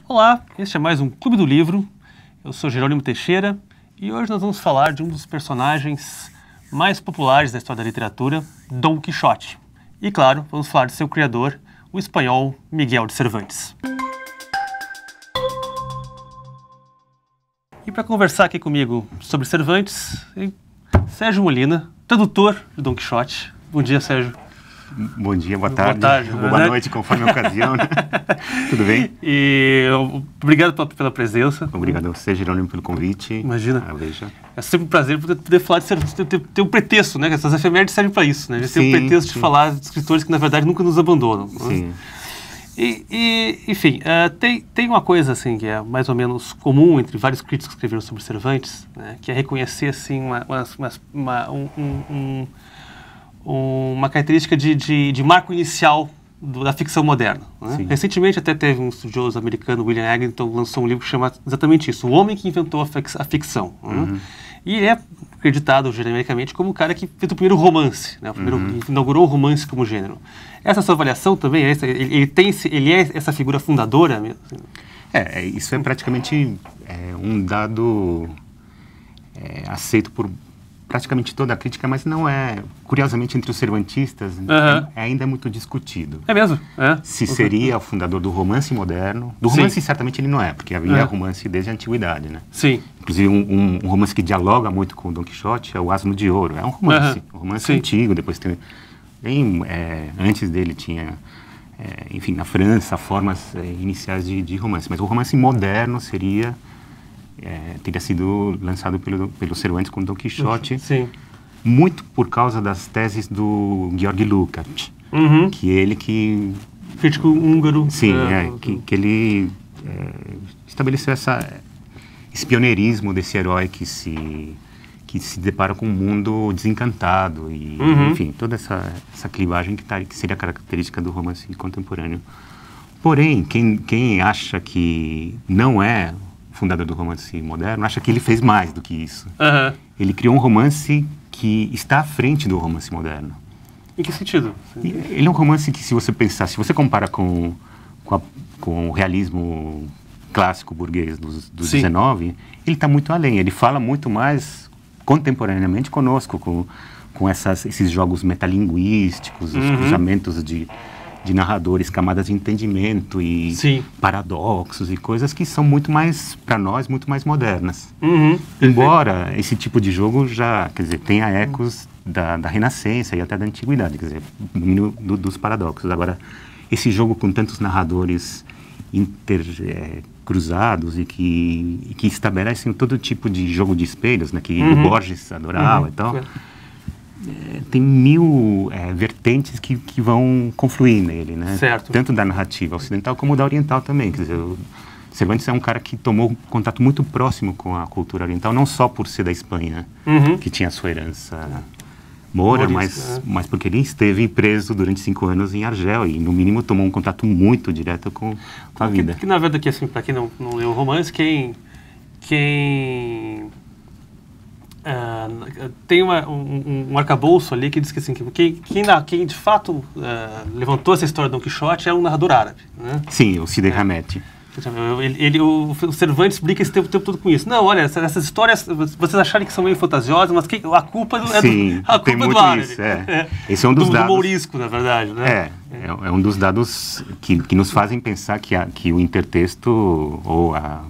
Olá, este é mais um Clube do Livro. Eu sou Jerônimo Teixeira e hoje nós vamos falar de um dos personagens mais populares da história da literatura, Dom Quixote. E claro, vamos falar de seu criador, o espanhol Miguel de Cervantes. E para conversar aqui comigo sobre Cervantes, Sérgio Molina, tradutor de Dom Quixote. Bom dia, Sérgio. Bom dia, boa tarde, boa noite, conforme a ocasião. Né? Tudo bem? E obrigado pela presença. Obrigado a você, Jerônimo, pelo convite. Imagina. Veja. É sempre um prazer poder falar de Cervantes, ter um pretexto, né? Essas efemérides servem para isso, né? A gente tem um pretexto de falar de escritores que, na verdade, nunca nos abandonam. Sim. Enfim, tem uma coisa, assim, que é mais ou menos comum entre vários críticos que escreveram sobre Cervantes, né? Que é reconhecer, assim, uma característica de marco inicial da ficção moderna. Né? Recentemente até teve um estudioso americano, William Eggleston, lançou um livro que chama exatamente isso, O Homem que Inventou a Ficção. Né? E ele é acreditado genericamente como o cara que fez o primeiro romance, né? Inaugurou o romance como gênero. Essa sua avaliação também é essa? Ele é essa figura fundadora mesmo? Isso é praticamente um dado aceito por praticamente toda a crítica, mas não é, curiosamente, entre os cervantistas, ainda é muito discutido. É mesmo? Se seria o fundador do romance moderno. Do romance, certamente, ele não é, porque havia romance desde a antiguidade, né? Sim. Inclusive, um romance que dialoga muito com o Dom Quixote é o Asno de Ouro. É um romance antigo, depois tem... antes dele tinha, enfim, na França, formas iniciais de romance. Mas o romance moderno teria sido lançado pelo Cervantes com Dom Quixote, muito por causa das teses do Georg Lukács, que ele que... Crítico húngaro. Sim, que ele estabeleceu esse pioneirismo desse herói que se depara com um mundo desencantado e, enfim, toda essa clivagem que seria característica do romance contemporâneo. Porém, quem acha que não é fundador do romance moderno, acha que ele fez mais do que isso. Ele criou um romance que está à frente do romance moderno. Em que sentido? Ele é um romance que, se você compara com o realismo clássico burguês do 19, ele está muito além. Ele fala muito mais contemporaneamente conosco, com esses jogos metalinguísticos, os cruzamentos de narradores, camadas de entendimento e paradoxos e coisas que são muito mais, para nós, muito mais modernas. Embora esse tipo de jogo já, tenha ecos da Renascença e até da Antiguidade, dos paradoxos. Agora, esse jogo com tantos narradores cruzados e que estabelecem todo tipo de jogo de espelhos, né, que o Borges adorava e tal... tem mil vertentes que vão confluir nele, né? Certo. Tanto da narrativa ocidental como da oriental também. Quer dizer, o Cervantes é um cara que tomou contato muito próximo com a cultura oriental, não só por ser da Espanha, que tinha a sua herança moura, mas porque ele esteve preso durante 5 anos em Argel e, no mínimo, tomou um contato muito direto com a vida. Que na verdade, assim, para quem não leu o romance, tem um arcabouço ali que diz que, assim, quem de fato levantou essa história do Dom Quixote é um narrador árabe, né? Sim, o Cide Hamete. O Cervantes brinca esse tempo todo com isso. Não, olha, essas histórias, vocês acharem que são meio fantasiosas, mas a culpa é do árabe. Isso, Esse é um dos dados... Do mourisco, na verdade, né? É um dos dados que nos fazem pensar que o intertexto ou a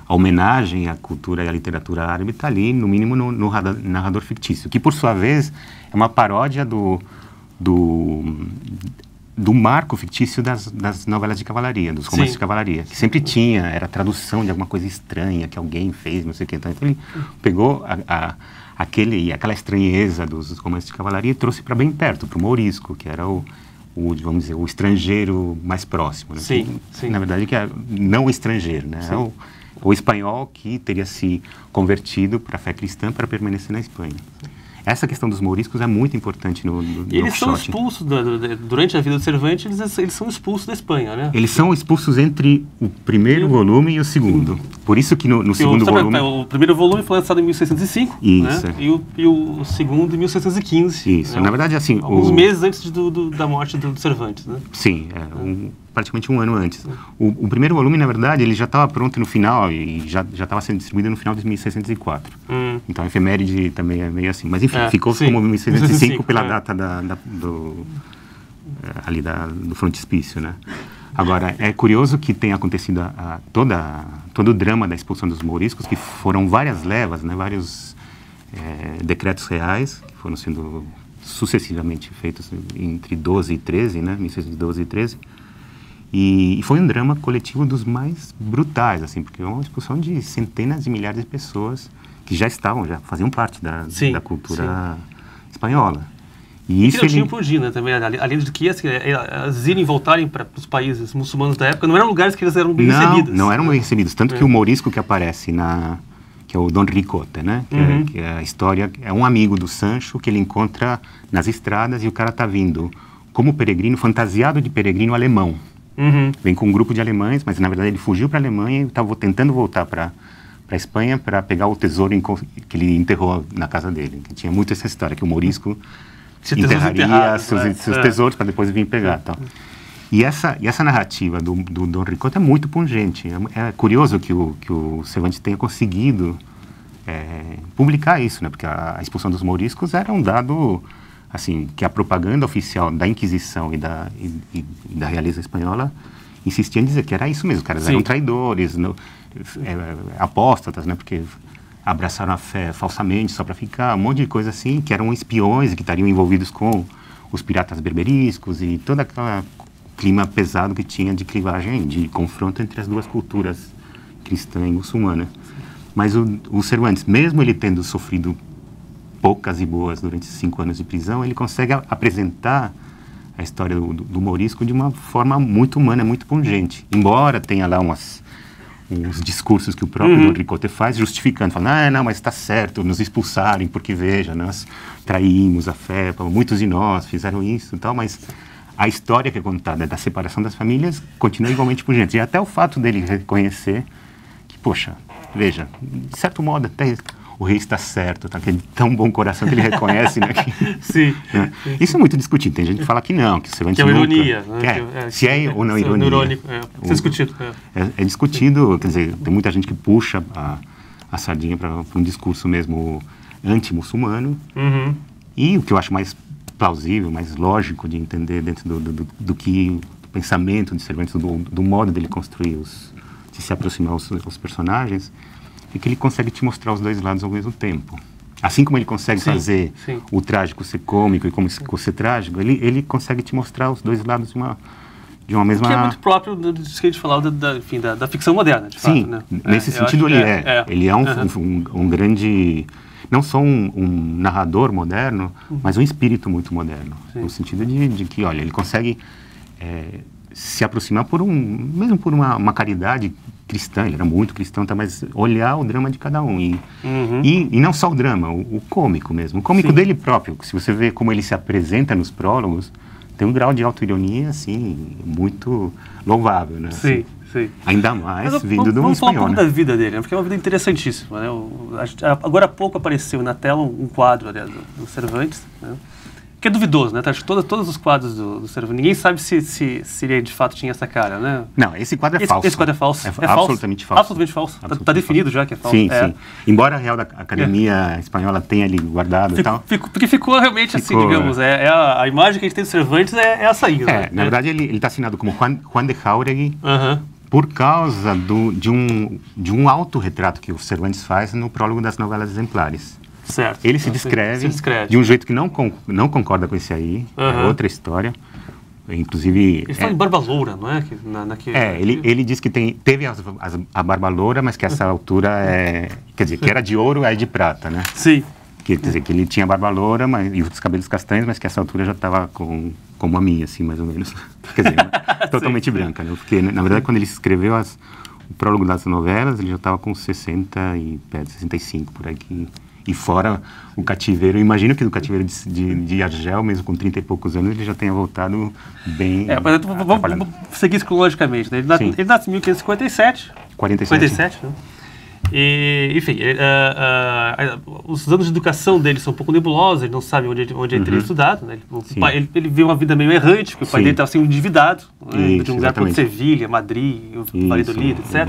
homenagem à cultura e à literatura árabe está ali, no mínimo, no narrador fictício, que, por sua vez, é uma paródia do marco fictício das novelas de cavalaria, dos romances de cavalaria, que sempre era tradução de alguma coisa estranha que alguém fez, não sei o que. Então ele pegou aquela estranheza dos romances de cavalaria e trouxe para bem perto, para o mourisco, que era vamos dizer, o estrangeiro mais próximo. Né? Sim. Na verdade, que não o estrangeiro, né? O espanhol que teria se convertido para a fé cristã para permanecer na Espanha. Essa questão dos mouriscos é muito importante no eles são expulsos, durante a vida do Cervantes, eles são expulsos da Espanha, né? Eles são expulsos entre o primeiro volume e o segundo. Por isso que no segundo volume... O primeiro volume foi lançado em 1605, isso, né? E o segundo em 1615. Isso, na verdade, assim... Alguns meses antes da morte do Cervantes, né? Sim, praticamente um ano antes. O primeiro volume, na verdade, ele já estava pronto no final e já estava sendo distribuído no final de 1604. Então a efeméride também é meio assim. Mas enfim, ficou como 1605 pela data do frontispício, né? Agora, é curioso que tenha acontecido todo o drama da expulsão dos mouriscos, que foram várias levas, né? Vários decretos reais que foram sendo sucessivamente feitos entre 12 e 13, né? 1612 e 13. E foi um drama coletivo dos mais brutais, assim, porque é uma expulsão de centenas de milhares de pessoas que já faziam parte da cultura espanhola. E isso não tinham por dia, né, também, além de que elas irem e voltarem para os países muçulmanos da época, não eram lugares que eles eram bem recebidos. Não eram bem recebidos, tanto que o mourisco que aparece que é o Don Ricote, né, que é a história, é um amigo do Sancho que ele encontra nas estradas e o cara tá vindo como peregrino, fantasiado de peregrino alemão. Vem com um grupo de alemães, mas na verdade ele fugiu para a Alemanha e estava tentando voltar para a Espanha para pegar o tesouro que ele enterrou na casa dele. Que tinha muito essa história, que o mourisco enterraria seus tesouros para depois vir pegar. Tal. E essa narrativa do Don Ricote é muito pungente. É curioso que o Cervantes tenha conseguido publicar isso, né? Porque a expulsão dos mouriscos era um dado... assim, que a propaganda oficial da Inquisição e da realeza espanhola insistia em dizer que era isso mesmo, os caras eram traidores, apóstatas, né, porque abraçaram a fé falsamente só para ficar, um monte de coisa assim, que eram espiões e que estariam envolvidos com os piratas berberiscos e todo aquele clima pesado que tinha de clivagem, de confronto entre as duas culturas, cristã e muçulmana. Mas o Cervantes, mesmo ele tendo sofrido poucas e boas durante 5 anos de prisão, ele consegue apresentar a história do mourisco de uma forma muito humana, muito pungente. Embora tenha lá uns discursos que o próprio Don Ricote faz, justificando, falando, não, mas está certo, nos expulsarem, porque veja, nós traímos a fé, muitos de nós fizeram isso e tal, mas a história que é contada da separação das famílias continua igualmente pungente. E até o fato dele reconhecer que, poxa, veja, de certo modo até... o rei está certo, tá? Que é de tão bom coração que ele reconhece, né? Né? Isso é muito discutido. Tem gente que fala que não, que Cervantes é uma nunca... ironia. Né? Se é ou não ironia. Irônico, discutido. É discutido, quer dizer, tem muita gente que puxa a sardinha para um discurso mesmo anti-muçulmano. E o que eu acho mais plausível, mais lógico de entender dentro do pensamento de Cervantes, do modo dele construir, de se aproximar aos personagens, é que ele consegue te mostrar os dois lados ao mesmo tempo. Assim como ele consegue fazer o trágico ser cômico e cômico ser trágico, ele consegue te mostrar os dois lados de uma mesma... Que é muito próprio disso que a gente falava da ficção moderna, de fato, né? Nesse sentido ele é um grande... Não só um narrador moderno, mas um espírito muito moderno. No sentido de que, olha, ele consegue se aproximar mesmo por uma caridade cristã, ele era muito cristão, tá, mas olhar o drama de cada um. E não só o drama, o cômico mesmo. O cômico dele próprio, se você vê como ele se apresenta nos prólogos, tem um grau de autoironia, assim, muito louvável, né? Sim. Ainda mais vindo do espanhol, vamos falar um pouco da vida dele, né? Porque é uma vida interessantíssima, né? Agora há pouco apareceu na tela um quadro, aliás, do Cervantes, né? Que é duvidoso, né? Acho que todos os quadros do Cervantes, ninguém sabe se ele de fato tinha essa cara, né? Não, esse quadro é falso. Esse quadro é falso. É absolutamente falso. Absolutamente falso. Está definido já que é falso. Sim. Embora a Real Academia Espanhola tenha ali guardado e tal. Porque ficou realmente assim, digamos, a imagem que a gente tem do Cervantes é essa aí. Né? Na verdade, ele está assinado como Juan de Jáuregui por causa de um autorretrato que o Cervantes faz no prólogo das novelas exemplares. Certo. Ele se descreve de um jeito que não concorda com esse aí, é outra história. Inclusive... Ele fala em barba loura, não é? Ele diz que teve a barba loura, mas que essa altura quer dizer, que era de ouro, é de prata, né? Sim. Quer dizer, que ele tinha barba loura e os cabelos castanhos, mas que essa altura já estava como a minha, assim, mais ou menos. Quer dizer, totalmente branca, né? Porque, na verdade, quando ele escreveu o prólogo das novelas, ele já estava com 65, por aqui. E fora o cativeiro, eu imagino que do cativeiro de Argel, mesmo com 30 e poucos anos, ele já tenha voltado bem... Vamos seguir isso cronologicamente, né? Ele nasce em 1557. 47, né? E, enfim, os anos de educação dele são um pouco nebulosos, ele não sabe onde ele teria estudado, né? Ele vê uma vida meio errante, porque o pai dele estava sendo endividado, né? De um lugar como Sevilha, Madrid, Valladolid, etc.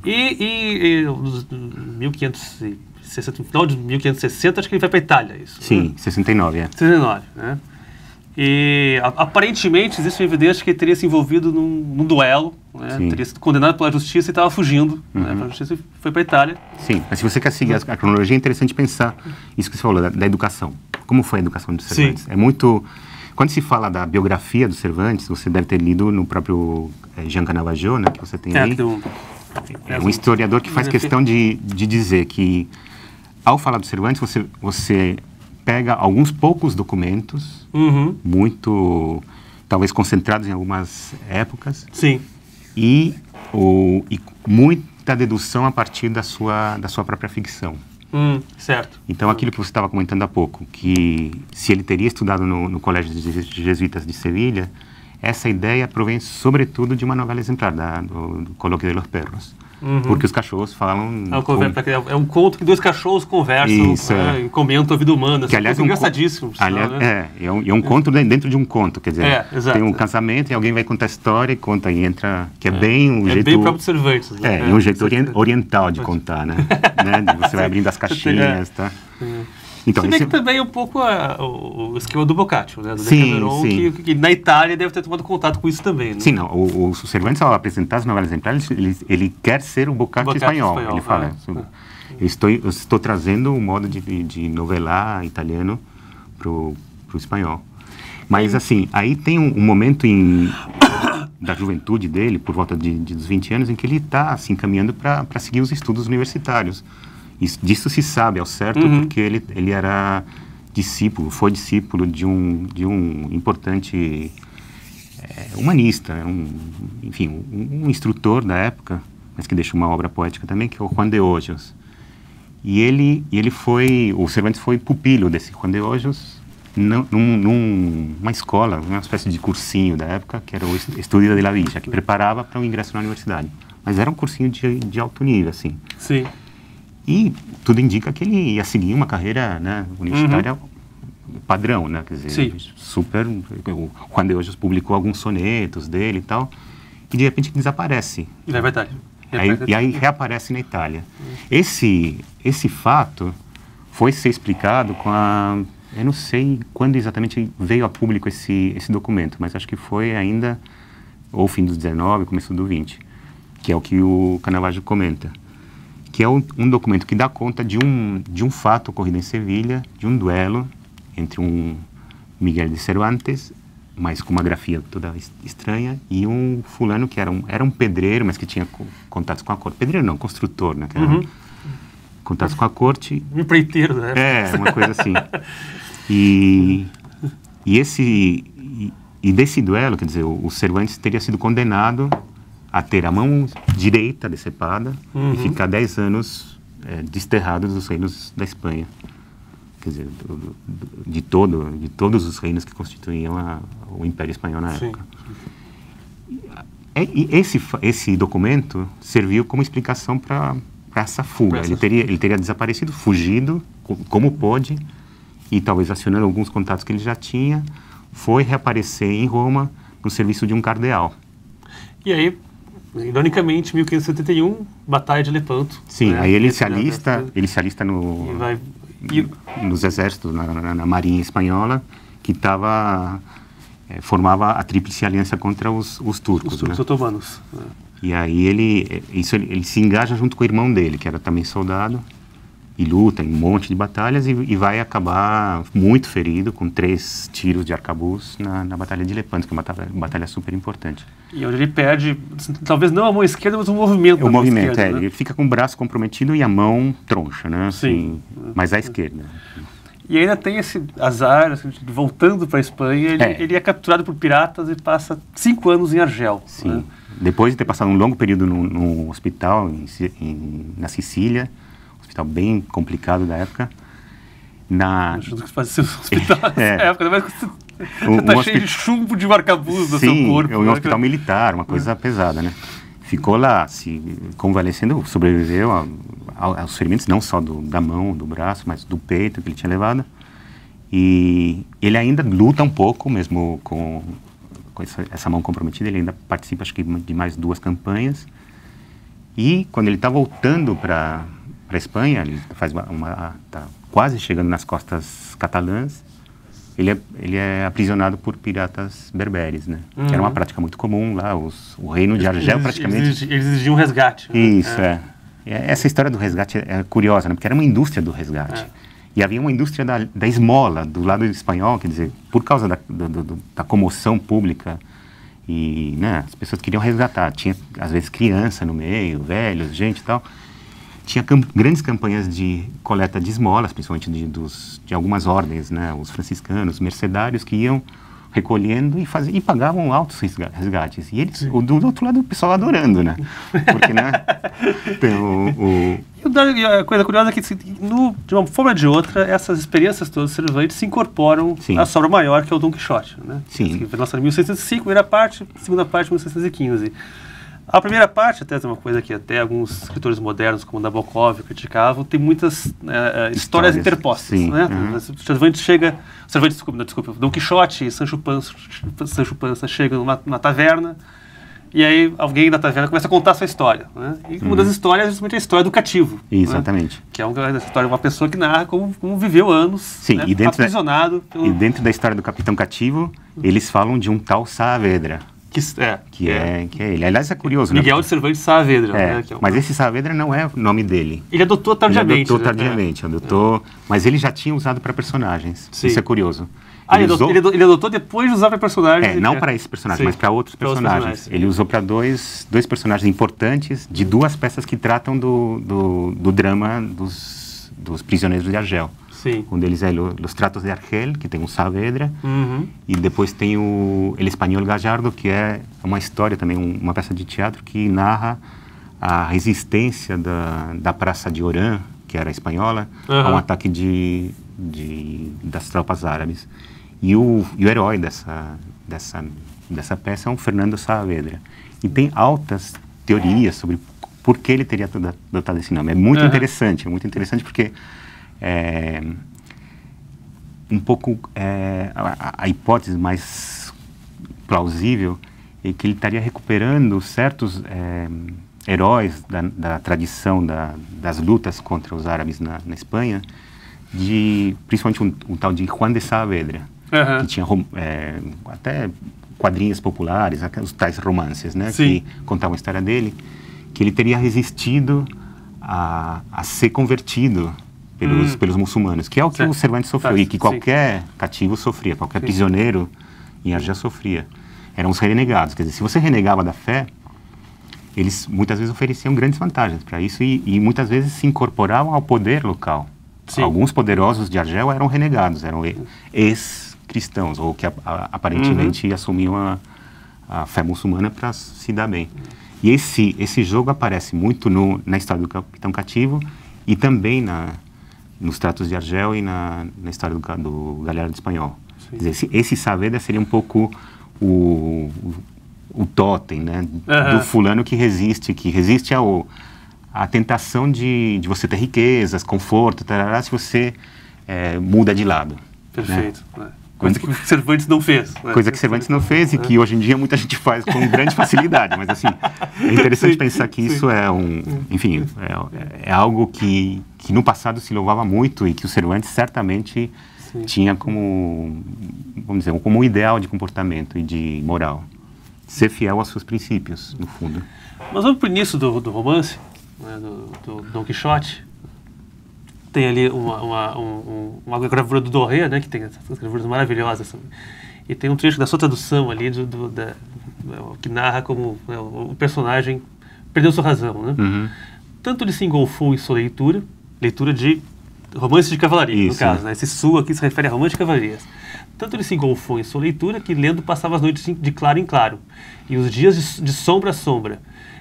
E no final de 1560, acho que ele vai para a Itália, isso. Sim, né? 69, 69, né? E aparentemente existe evidência que ele teria se envolvido num duelo, né? Teria sido condenado pela justiça e estava fugindo, né? Pela justiça e foi para a Itália. Sim, mas se você quer seguir a cronologia, é interessante pensar isso que você falou, da educação. Como foi a educação do Cervantes? É muito... Quando se fala da biografia do Cervantes, você deve ter lido no próprio Jean Canavaggio, né, que você tem aí. É um historiador que faz questão de dizer que, ao falar do Cervantes, você pega alguns poucos documentos, muito, talvez concentrados em algumas épocas, e muita dedução a partir da sua própria ficção. Certo. Então, aquilo que você estava comentando há pouco, que se ele teria estudado no Colégio de Jesuítas de Sevilha, essa ideia provém, sobretudo, de uma novela exemplar, do Colóquio de los Perros. Porque os cachorros falam... É um conto que dois cachorros conversam e comentam a vida humana. Que, aliás, é engraçadíssimo. É um conto dentro de um conto. Quer dizer, tem um casamento e alguém vai contar a história e conta e entra... Que é bem um jeito... bem próprio Cervantes. Né? Um jeito oriental de contar, né? Você vai abrindo as caixinhas, tá? Então, se bem que também é um pouco o esquema do Boccaccio, né? Do Decameron, que na Itália deve ter tomado contato com isso também. Né? Sim, não. O Cervantes, ao apresentar as novelas exemplares, ele quer ser o Boccaccio espanhol. Ele fala, eu estou trazendo o modo de novelar italiano para o espanhol. Mas, assim, aí tem um momento da juventude dele, por volta dos 20 anos, em que ele está assim, caminhando para seguir os estudos universitários. Disso se sabe ao certo, porque ele era foi discípulo de um importante humanista, um instrutor da época, mas que deixou uma obra poética também, que é o Juan de Hoyos. O Cervantes foi pupilo desse Juan de Hoyos numa escola, uma espécie de cursinho da época, que era o Estudio de la Villa, que preparava para o ingresso na universidade. Mas era um cursinho de alto nível, assim. Sim. E tudo indica que ele ia seguir uma carreira, né, universitária padrão, né? Quer dizer, super... O Juan de Hoyos publicou alguns sonetos dele e tal, e de repente desaparece. É verdade. E aí reaparece na Itália. Esse fato foi ser explicado com eu não sei quando exatamente veio a público esse documento, mas acho que foi ainda ou fim do 19, começo do 20, que é o que o Canavaggio comenta. Que é um documento que dá conta de um fato ocorrido em Sevilha, de um duelo entre um Miguel de Cervantes, mas com uma grafia toda estranha, e um fulano que era um pedreiro, mas que tinha contatos com a corte. Pedreiro não, construtor, né? Que era contatos com a corte. Um empreiteiro, né? Uma coisa assim. E desse duelo, quer dizer, o Cervantes teria sido condenado a ter a mão direita decepada e ficar 10 anos desterrado dos reinos da Espanha. Quer dizer, de todos os reinos que constituíam o Império Espanhol na época. E esse documento serviu como explicação para essa fuga. Ele teria desaparecido, fugido, como pôde, e talvez acionando alguns contatos que ele já tinha, foi reaparecer em Roma no serviço de um cardeal. E aí, ironicamente, 1571, Batalha de Lepanto. Sim, né? Aí ele se alista nos exércitos, na Marinha Espanhola, que formava a Tríplice Aliança contra os turcos. Os turcos otomanos. E aí ele se engaja junto com o irmão dele, que era também soldado, e luta em um monte de batalhas e vai acabar muito ferido, com 3 tiros de arcabuz na Batalha de Lepanto, que é uma batalha super importante. E onde ele perde, talvez não a mão esquerda, mas o movimento. O movimento, né? Ele fica com o braço comprometido e a mão troncha, né? Sim. Mas à esquerda. E ainda tem esse azar, assim, voltando para a Espanha, ele é capturado por piratas e passa 5 anos em Argel. Sim. Né? Depois de ter passado um longo período num hospital na Sicília, hospital bem complicado da época. Acho que faz ser um hospital nessa época, mas você está cheio de chumbo de arcabuz no seu corpo. É um hospital militar, uma coisa pesada, né? ficou lá, se convalescendo, sobreviveu aos ferimentos, não só da mão, do braço, mas do peito que ele tinha levado. E ele ainda luta um pouco, mesmo com essa mão comprometida, ele ainda participa, acho que, de mais 2 campanhas. E quando ele está voltando para a Espanha, ele está quase chegando nas costas catalãs, ele é aprisionado por piratas berberes, né? Que era uma prática muito comum lá, o reino de Argel praticamente... Eles exigiam um resgate. Né? Isso, Essa história do resgate é curiosa, né? Porque era uma indústria do resgate. E havia uma indústria da esmola, do lado espanhol, quer dizer, por causa da comoção pública, e né, as pessoas queriam resgatar. Tinha, às vezes, criança no meio, velhos, gente e tal. Tinha grandes campanhas de coleta de esmolas, principalmente de algumas ordens, né, os franciscanos, mercedários, que iam recolhendo e pagavam altos resgates. E eles, do outro lado, o pessoal adorando, né? Porque, né, tem E a coisa curiosa é que, de uma forma ou de outra, essas experiências todas do Cervantes se incorporam à sua obra maior, que é o Dom Quixote, né? Sim. Que foi lançado em 1605, primeira parte, segunda parte, 1615. A primeira parte, até é uma coisa que até alguns escritores modernos, como Nabokov, criticavam, tem muitas histórias interpostas. Sim. Né? O Dom Quixote e Sancho Panza chegam numa taverna, e aí alguém da taverna começa a contar a sua história. Né? E uma das histórias é justamente a história do cativo. Exatamente. Né? Que é uma história de uma pessoa que narra como viveu anos, né? Aprisionado. E dentro da história do Capitão Cativo, eles falam de um tal Saavedra. Que é ele. Aliás, é curioso, Miguel né? de Cervantes Saavedra. Né? Mas esse Saavedra não é o nome dele. Ele adotou tardiamente. Mas ele já tinha usado para personagens. Sim. Isso é curioso. Ele adotou depois de usar para personagens. Não para esse personagem, mas para outros personagens. Ele usou para dois personagens importantes de 2 peças que tratam do drama dos prisioneiros de Argel. Sim. Um deles é Los Tratos de Argel, que tem um Saavedra, e depois tem o El Español Gallardo, que é uma história também, uma peça de teatro que narra a resistência da Praça de Orán, que era espanhola, a um ataque das tropas árabes. E o herói dessa peça é um Fernando Saavedra. E tem altas teorias sobre por que ele teria adotado esse nome. É muito interessante porque um pouco a hipótese mais plausível é que ele estaria recuperando certos heróis da tradição das lutas contra os árabes na Espanha, principalmente um tal de Juan de Saavedra, que tinha até quadrinhos populares, os tais romances, né, que contavam a história dele, que ele teria resistido a ser convertido pelos muçulmanos, que é o que o Cervantes sofreu, e que qualquer cativo sofria, qualquer prisioneiro em Argel sofria. Eram os renegados, quer dizer, se você renegava da fé, eles muitas vezes ofereciam grandes vantagens para isso e muitas vezes se incorporavam ao poder local. Alguns poderosos de Argel eram renegados, eram ex-cristãos, ou que aparentemente assumiam a fé muçulmana para se dar bem. E esse jogo aparece muito na história do Capitão Cativo e também nos Tratos de Argel e na história do Galhardo Espanhol. Quer dizer, esse Saavedra seria um pouco o totem, né, do fulano que resiste à tentação de você ter riquezas, conforto, tarará, se você muda de lado. Perfeito. Né? Coisa que Cervantes não fez. Né? Coisa que Cervantes não fez e que hoje em dia muita gente faz com grande facilidade. Mas assim, é interessante pensar que isso é enfim, é algo que no passado se louvava muito e que o Cervantes certamente tinha como, vamos dizer, como um ideal de comportamento e de moral. Ser fiel aos seus princípios, no fundo. Mas vamos para o início do romance, né, do Dom Quixote. Tem ali uma gravura do Doré, né, que tem essas gravuras maravilhosas. E tem um trecho da sua tradução ali, que narra como o personagem perdeu sua razão. Né? Tanto ele se engolfou em sua leitura de romance de cavalaria, no caso. Né? Esse sul aqui se refere a romance de cavalarias. Tanto ele se engolfou em sua leitura que lendo passava as noites de claro em claro, e os dias de sombra a sombra.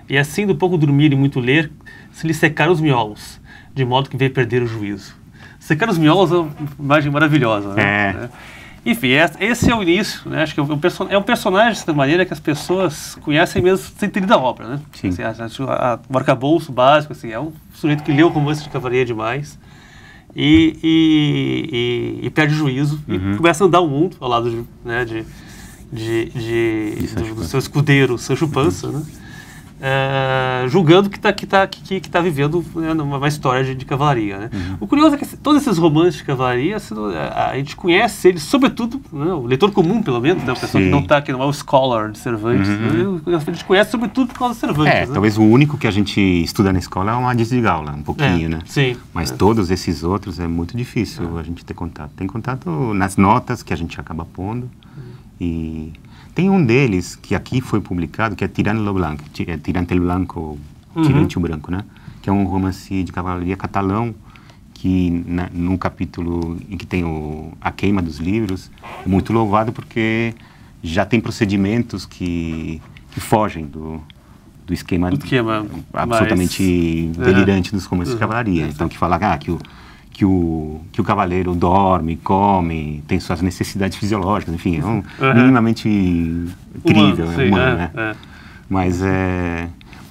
E assim, do pouco dormir e muito ler, se lhe secaram os miolos, de modo que veio perder o juízo. Secar os miolos é uma imagem maravilhosa. Né? Enfim, esse é o início, né? Acho que é um personagem, de certa maneira, que as pessoas conhecem mesmo sem ter lido a obra, né? Sim. Assim, o arcabouço básico, assim, é um sujeito que leu o romance de cavalaria demais e perde o juízo e começa a andar o mundo ao lado do seu escudeiro, Sancho Panza, né? Julgando que está vivendo, né, uma história de cavalaria, né? O curioso é que todos esses romances de cavalaria, a gente conhece eles, sobretudo, né, o leitor comum, pelo menos, né, o pessoal que não é o scholar de Cervantes, né, a gente conhece sobretudo por causa de Cervantes. Né? Talvez o único que a gente estuda na escola é o Amadis de Gaula, um pouquinho, né? Sim. Mas todos esses outros é muito difícil a gente ter contato. Tem contato nas notas que a gente acaba pondo e... Tem um deles que aqui foi publicado, que é Tirante el Blanco, Tirante o Branco, né? Que é um romance de cavalaria catalão, que num capítulo em que tem a queima dos livros, é muito louvado porque já tem procedimentos que fogem do esquema absolutamente delirante dos romances de cavalaria. Então, que fala que o cavaleiro dorme, come, tem suas necessidades fisiológicas, enfim, é minimamente incrível, humano, né? Mas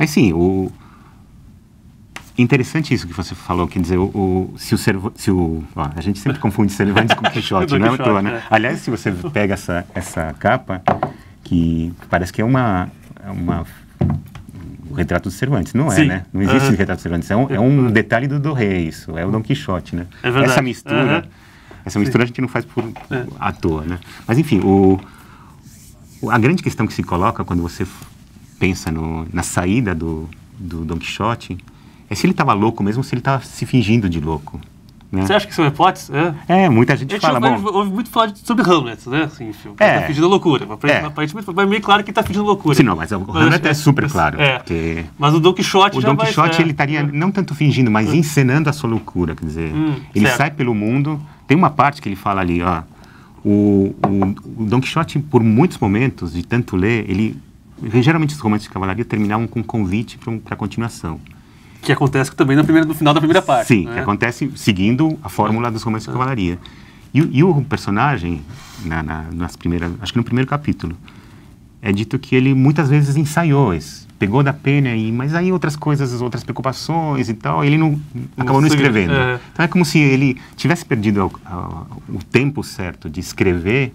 sim, interessante isso que você falou, quer dizer, a gente sempre confunde Cervantes com Quixote, não é à toa, né? Aliás, se você pega essa capa, que parece que é o retrato do Cervantes, não é, né? Não existe retrato do Cervantes, é um detalhe do rei, isso, é o Dom Quixote, né? É verdade. Essa mistura a gente não faz à toa, né? Mas, enfim, a grande questão que se coloca quando você pensa na saída do Dom Quixote é se ele estava louco mesmo, se ele estava se fingindo de louco. Né? Você acha que isso é uma hipótese? Muita gente fala, ouve muito falar sobre Hamlet, né? Assim, ele tá fingindo loucura. Aparentemente vai meio claro que ele tá fingindo loucura. Sim, não, mas o Hamlet é super claro. Porque mas o Dom Quixote ele estaria não tanto fingindo, mas encenando a sua loucura, quer dizer, ele sai pelo mundo, tem uma parte que ele fala ali, o Dom Quixote, por muitos momentos, de tanto ler, geralmente os romances de cavalaria terminavam com um convite para a continuação. Que acontece também no final da primeira parte. Sim, né? Que acontece seguindo a fórmula dos romances de cavalaria. E o personagem, nas primeiras, acho que no primeiro capítulo, é dito que ele muitas vezes ensaiou isso, pegou da pena, mas aí outras coisas, preocupações e tal, ele acabou não escrevendo. Então é como se ele tivesse perdido o tempo certo de escrever,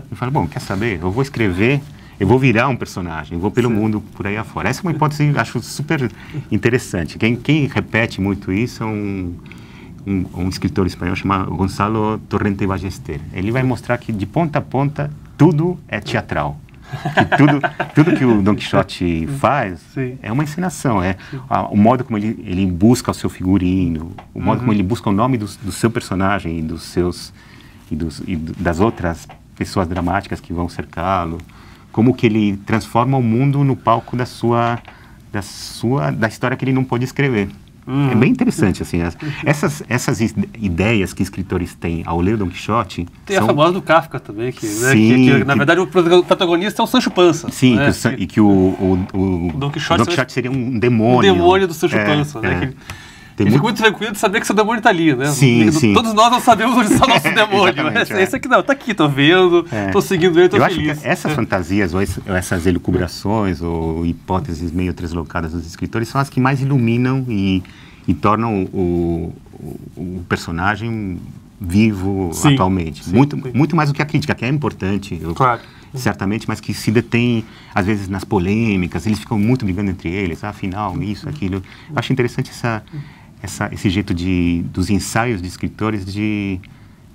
e fala, bom, quer saber, eu vou escrever, eu vou virar um personagem, eu vou pelo mundo por aí afora. Essa é uma hipótese, acho, super interessante. Quem repete muito isso é um escritor espanhol chamado Gonzalo Torrente Ballester. Ele vai mostrar que de ponta a ponta tudo é teatral. Que tudo que o Dom Quixote faz é uma encenação. O modo como ele busca o seu figurino, o modo como ele busca o nome do seu personagem e das outras pessoas dramáticas que vão cercá-lo. Como que ele transforma o mundo no palco da história que ele não pôde escrever. É bem interessante, assim. Essas ideias que escritores têm ao ler Dom Quixote... Tem a famosa do Kafka também, que na verdade o protagonista é o Sancho Panza. Sim, né? E que o Dom Quixote seria um demônio. Um demônio do Sancho Panza, né? Ele fica muito tranquilo de saber que seu demônio está ali, né? Sim. Todos nós não sabemos onde está o nosso demônio. Esse aqui não, está aqui, estou vendo, estou seguindo ele, estou feliz. Eu acho que essas fantasias, ou essas elucubrações, ou hipóteses meio translocadas dos escritores, são as que mais iluminam e tornam o personagem vivo atualmente. Muito mais do que a crítica, que é importante. Claro. Certamente, mas que se detém, às vezes, nas polêmicas, eles ficam muito brigando entre eles, afinal, isso, aquilo. Eu acho interessante esse jeito dos ensaios de escritores de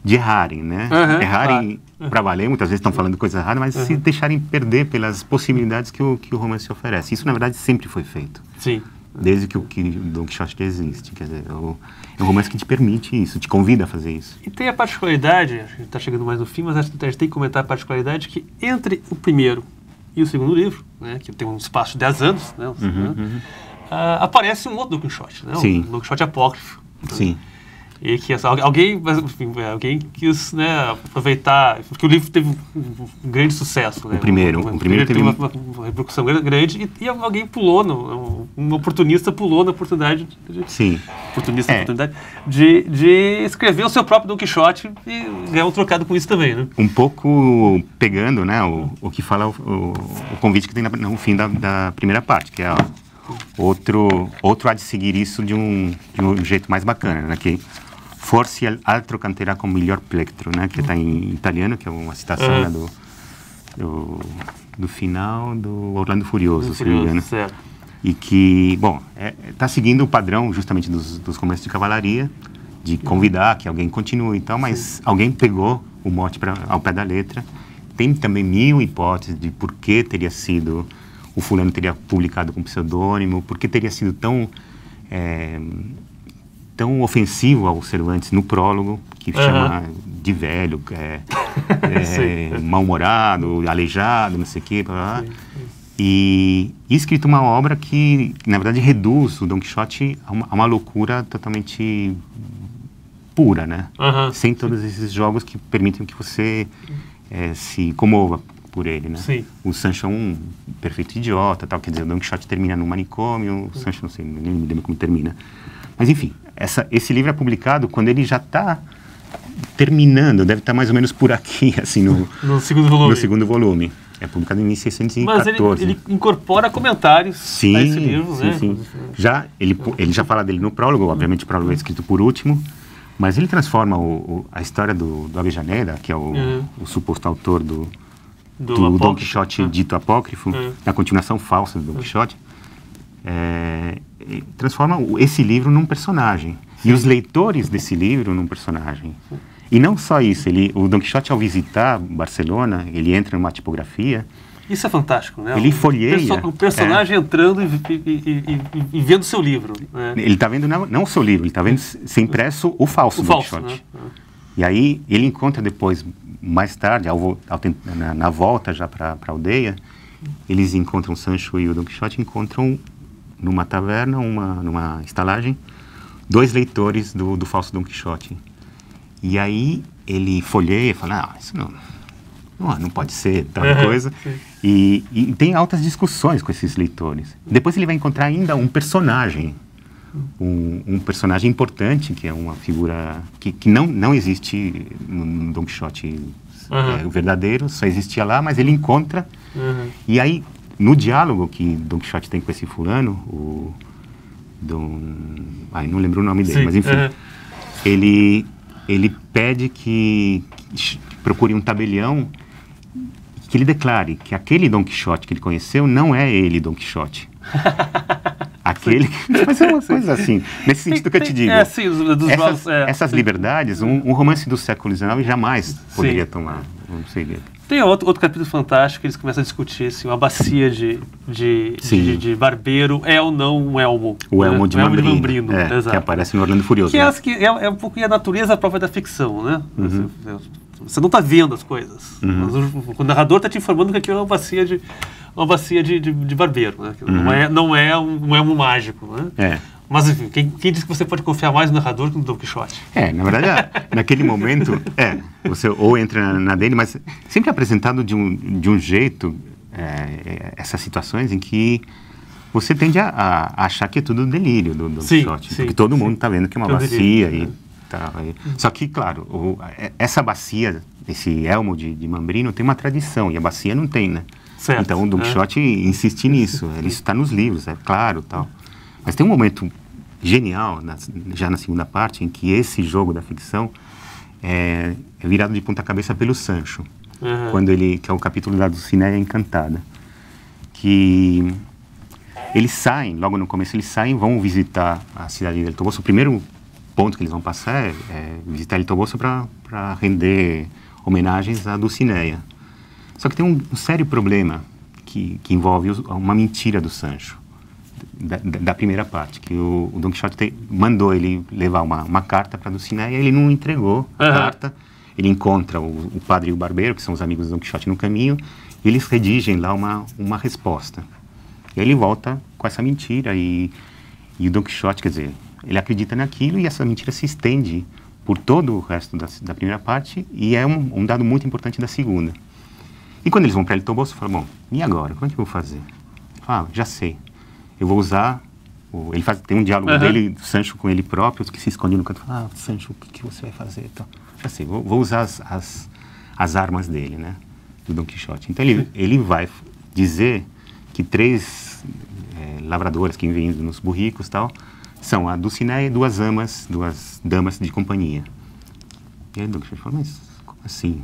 errarem, né? Errarem para valer, muitas vezes estão falando coisas erradas, mas se deixarem perder pelas possibilidades que o romance oferece. Isso, na verdade, sempre foi feito. Sim. Desde que o Dom Quixote existe. Quer dizer, é um romance que te permite isso, te convida a fazer isso. E tem a particularidade, a gente está chegando mais no fim, mas a gente tem que comentar a particularidade que entre o primeiro e o segundo livro, né, que tem um espaço de 10 anos, né, aparece um outro Dom Quixote, né, Sim. um Dom Quixote apócrifo. Sim. E que alguém quis, né, aproveitar, porque o livro teve um grande sucesso. Né? O primeiro teve uma repercussão grande e alguém pulou, um oportunista pulou na oportunidade de escrever o seu próprio Don Quixote e ganhar um trocado com isso também. Né? Um pouco pegando, né, o que fala o convite que tem no fim da primeira parte, que é outro há de seguir isso de um jeito mais bacana, né, que forse altro canterà con miglior plectro, né, que está em italiano, que é uma citação né, do final do Orlando Furioso, se não me engano. Certo. E que, bom, está seguindo o padrão justamente dos começos de cavalaria, de convidar que alguém continue e tal, mas alguém pegou o mote ao pé da letra. Tem também 1000 hipóteses de por que teria sido, o fulano teria publicado com pseudônimo, por que teria sido tão ofensivo ao Cervantes no prólogo, que chama de velho, mal-humorado, aleijado, não sei o quê, blá, blá. E escrito uma obra que, na verdade, reduz o Don Quixote a uma loucura totalmente pura, né? Sem todos esses jogos que permitem que você se comova por ele, né? Sim. O Sancho é um perfeito idiota, tal, quer dizer, o Don Quixote termina no manicômio, o Sancho não sei, nem me lembro como termina. Mas, enfim, esse livro é publicado quando ele já está terminando, deve estar mais ou menos por aqui, assim, no segundo volume. No segundo volume. É publicado em 1614. Mas ele incorpora comentários a esse livro, né? Sim. Ele já fala dele no prólogo, obviamente o prólogo é escrito por último, mas ele transforma a história do Avellaneda, que é o suposto autor do Don Quixote dito apócrifo, na continuação falsa do Don Quixote, transforma esse livro num personagem. E os leitores desse livro num personagem. E não só isso, o Don Quixote, ao visitar Barcelona, ele entra numa tipografia. Isso é fantástico, né? Ele folheia. O personagem entrando e vendo o seu livro. Né? Ele está vendo não o seu livro, ele está vendo ser impresso o falso Don Quixote. Né? E aí ele encontra depois, mais tarde, na volta já para a aldeia, eles encontram Sancho e o Don Quixote, encontram numa taverna, numa estalagem, 2 leitores do falso Don Quixote. E aí ele folheia e fala, isso não pode ser tal coisa. E tem altas discussões com esses leitores. Depois ele vai encontrar ainda um personagem, um personagem importante, que é uma figura que não existe no Don Quixote verdadeiro, só existia lá, mas ele encontra. E aí, no diálogo que Don Quixote tem com esse fulano, não lembro o nome dele, mas enfim, ele pede que procure um tabelião, que ele declare que aquele Don Quixote que ele conheceu não é ele, Don Quixote. Aquele que... Mas é uma coisa assim, nesse sentido que eu te digo. Essas liberdades, um romance do século XIX jamais poderia tomar. Não sei. Tem outro capítulo fantástico que eles começam a discutir se uma bacia de barbeiro é ou não um elmo. O elmo de Mambrino, que aparece no Orlando Furioso. Que é um pouco a natureza própria da ficção, né? Você não está vendo as coisas. Mas o narrador está te informando que aquilo é uma bacia de barbeiro. Né? Não é um elmo mágico. Né? Mas, enfim, quem diz que você pode confiar mais no narrador que no Don Quixote? Na verdade, naquele momento, você ou entra na dele, mas sempre apresentado de um jeito, essas situações em que você tende a achar que é tudo delírio do Don Quixote. Porque todo mundo está vendo que é uma bacia e tal. Só que, claro, essa bacia, esse elmo de Mambrino tem uma tradição, e a bacia não tem, né? Certo. Então, o Don Quixote insiste nisso. Isso está nos livros, é claro, tal. Mas tem um momento genial, já na segunda parte, em que esse jogo da ficção é virado de ponta cabeça pelo Sancho. Quando que é o capítulo da Dulcinea Encantada. Que eles saem, logo no começo eles saem, vão visitar a cidade de El Toboso. O primeiro ponto que eles vão passar é visitar El Toboso para render homenagens à Dulcinea. Só que tem um sério problema que envolve uma mentira do Sancho. Da primeira parte, que o Don Quixote mandou ele levar uma carta para Dulcinea, e ele não entregou a carta. Ele encontra o padre e o barbeiro, que são os amigos do Don Quixote, no caminho, e eles redigem lá uma resposta. E aí ele volta com essa mentira, e o Don Quixote, quer dizer, ele acredita naquilo e essa mentira se estende por todo o resto da primeira parte e é um dado muito importante da segunda. E quando eles vão para El Toboso, falam, bom, e agora? Como é que eu vou fazer? Já sei. Eu vou usar... tem um diálogo dele, do Sancho com ele próprio, que se esconde no canto. Sancho, o que você vai fazer? Então, já sei, vou usar as armas dele, né? Do Don Quixote. Então, ele vai dizer que 3 lavradores que vêm nos burricos e tal, são a Dulcinea e 2 damas de companhia. E aí o Don Quixote fala, mas como assim?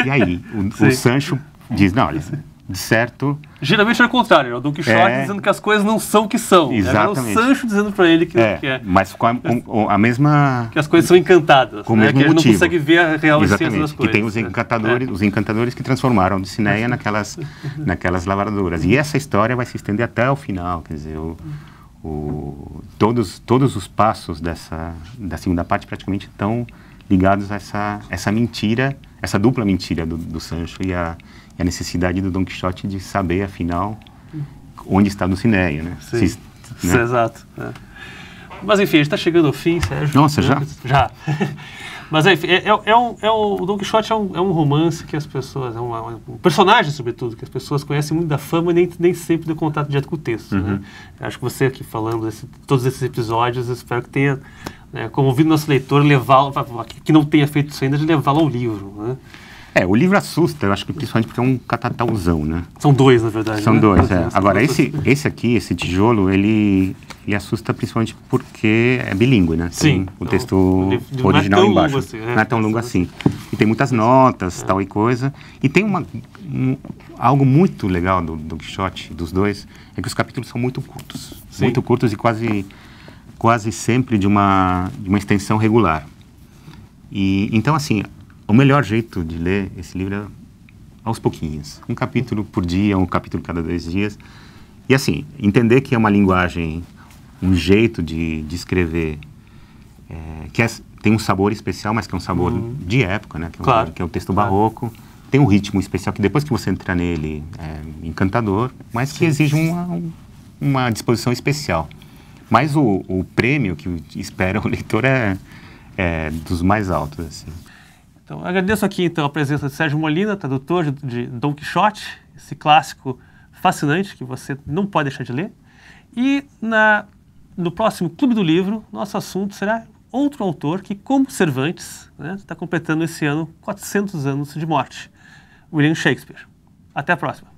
E aí, o Sancho diz, não, olha, de certo... Geralmente é o contrário, é o Don Quixote dizendo que as coisas não são o que são. Exatamente. É o Sancho dizendo para ele que é. Mas com a mesma... Que as coisas são encantadas, com o mesmo que ele motivo. não consegue ver a real essência das coisas. Que tem os encantadores que transformaram a Dulcinea naquelas lavradoras. E essa história vai se estender até o final, quer dizer, todos os passos da segunda parte praticamente estão ligados a essa mentira, essa dupla mentira do Sancho e a necessidade do Don Quixote de saber, afinal, onde está a Dulcinea, né? Sim, né? Exato. Mas, enfim, a gente está chegando ao fim, Sérgio. Nossa, já? Já. Mas, enfim, o Don Quixote é um romance que as pessoas... um personagem, sobretudo, que as pessoas conhecem muito da fama e nem sempre do contato direto com o texto, né? Acho que você aqui falando todos esses episódios, eu espero que tenha... convido nosso leitor que não tenha feito isso ainda, de levá-lo ao livro, né? O livro assusta, eu acho que principalmente porque é um catatauzão, né? São 2, na verdade. São 2, Agora, esse aqui, esse tijolo, ele assusta principalmente porque é bilíngue, né? Sim. Tem o texto original embaixo. Assim, não é tão longo assim. E tem muitas notas, tal e coisa. E tem algo muito legal do Don Quixote, dos 2, é que os capítulos são muito curtos. Sim. Muito curtos e quase sempre de uma extensão regular. E então, assim... O melhor jeito de ler esse livro é aos pouquinhos. Um capítulo por dia, um capítulo cada 2 dias. E assim, entender que é uma linguagem, um jeito de escrever, que tem um sabor especial, mas que é um sabor de época, né? Que é o texto barroco. Tem um ritmo especial que depois que você entra nele é encantador, mas que exige uma disposição especial. Mas o prêmio que espera o leitor é dos mais altos, assim. Então, agradeço aqui, então, a presença de Sérgio Molina, tradutor de Don Quixote, esse clássico fascinante que você não pode deixar de ler. E no próximo Clube do Livro, nosso assunto será outro autor que, como Cervantes, está completando esse ano 400 anos de morte, William Shakespeare. Até a próxima.